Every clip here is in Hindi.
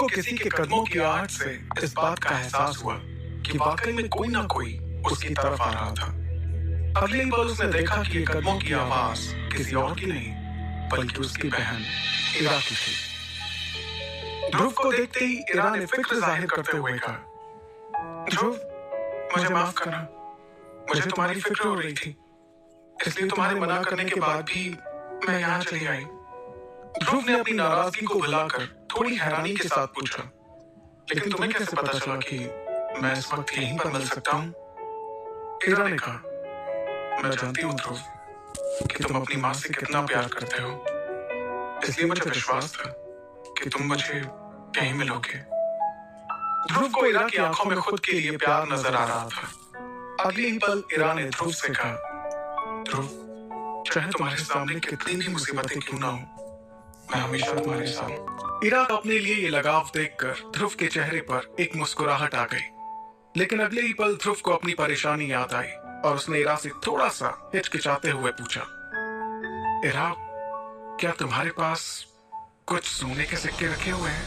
किसी के कदमों की आहट से इस बात का एहसास हुआ कि वाकई में कोई ना कोई उसकी तरफ आ रहा था। अगले ही पल उसने देखा कि ये कदमों की आवाज किसी और की नहीं बल्कि उसकी बहन इरा की थी। ध्रुव को देखते ही इरा ने फिक्र जाहिर करते हुए कहा, ध्रुव, मुझे माफ करना, मुझे तुम्हारी फिक्र हो रही थी, इसलिए तुम्हारे मना करने के बाद भी मैं यहाँ चली आई। ध्रुव ने अपनी नाराजगी को भुलाकर थोड़ी हैरानी के साथ पूछा, लेकिन तुम्हें कैसे पता चला कि मैं इस वक्त यहीं पर मिल सकता हूँ? इरा ने कहा, मैं जानती हूँ ध्रुव कि तुम अपनी माँ से कितना प्यार करते हो, इसलिए मुझे विश्वास था कि तुम मुझे यहीं मिलोगे। ध्रुव को इरा की आंखों में खुद के लिए प्यार नजर आ रहा था। अगले ही पल इरा ने ध्रुव से कहा, ध्रुव, चाहे तुम्हारे सामने कितनी भी मुसीबतें क्यों ना हो, मैं हमेशा तुम्हारे साथ। इरा को अपने लिए ये लगाव देखकर ध्रुव के चेहरे पर एक मुस्कुराहट आ गई, लेकिन अगले ही पल ध्रुव को अपनी परेशानी याद आई और उसने इरा से थोड़ा सा हिचकिचाते हुए पूछा, इरा, क्या तुम्हारे पास कुछ सोने के सिक्के रखे हुए हैं?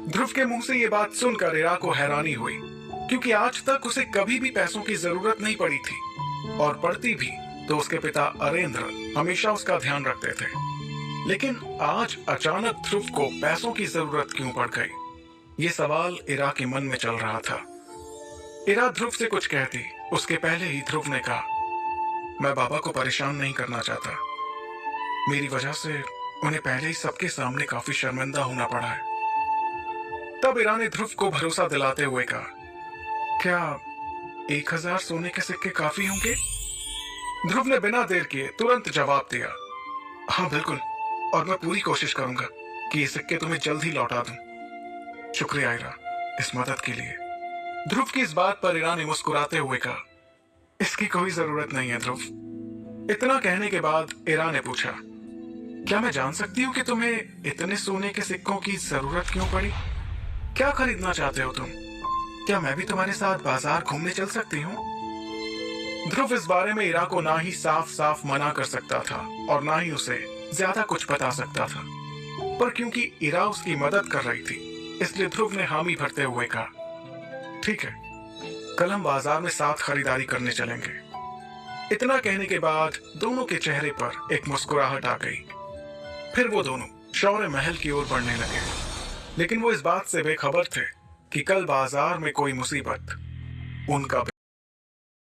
ध्रुव के मुंह से ये बात सुनकर इरा को हैरानी हुई, क्योंकि आज तक उसे कभी भी पैसों की जरूरत नहीं पड़ी थी, और पड़ती भी तो उसके पिता अरेंद्र हमेशा उसका ध्यान रखते थे। लेकिन आज अचानक ध्रुव को पैसों की जरूरत क्यों पड़ गई, ये सवाल इरा के मन में चल रहा था। इरा ध्रुव से कुछ कहती उसके पहले ही ध्रुव ने कहा, मैं बाबा को परेशान नहीं करना चाहता, मेरी वजह से उन्हें पहले ही सबके सामने काफी शर्मिंदा होना पड़ा है। तब इरा ने ध्रुव को भरोसा दिलाते हुए कहा, क्या 1000 सोने के सिक्के काफी होंगे? ध्रुव ने बिना देर किए तुरंत जवाब दिया, हाँ बिल्कुल, और मैं पूरी कोशिश करूंगा कि ये सिक्के तुम्हें जल्द ही लौटा दूं। शुक्रिया इरा इस मदद के लिए। ध्रुव की इस बात पर इरा ने मुस्कुराते हुए कहा, इसकी कोई जरूरत नहीं है ध्रुव। इतना कहने के बाद इरा ने पूछा, क्या मैं जान सकती हूँ कि तुम्हें इतने सोने के सिक्कों की जरूरत क्यों पड़ी? क्या खरीदना चाहते हो तुम? क्या मैं भी तुम्हारे साथ बाजार घूमने चल सकती हूँ? ध्रुव इस बारे में इरा को ना ही साफ साफ मना कर सकता था और ना ही उसे ज्यादा कुछ बता सकता था, पर क्योंकि इरा उसकी मदद कर रही थी, इसलिए ध्रुव ने हामी भरते हुए कहा, ठीक है, कल हम बाजार में साथ खरीदारी करने चलेंगे। इतना कहने के बाद दोनों के चेहरे पर एक मुस्कुराहट आ गई। फिर वो दोनों शौर्य महल की ओर बढ़ने लगे, लेकिन वो इस बात से बेखबर थे कि कल बाजार में कोई मुसीबत उनका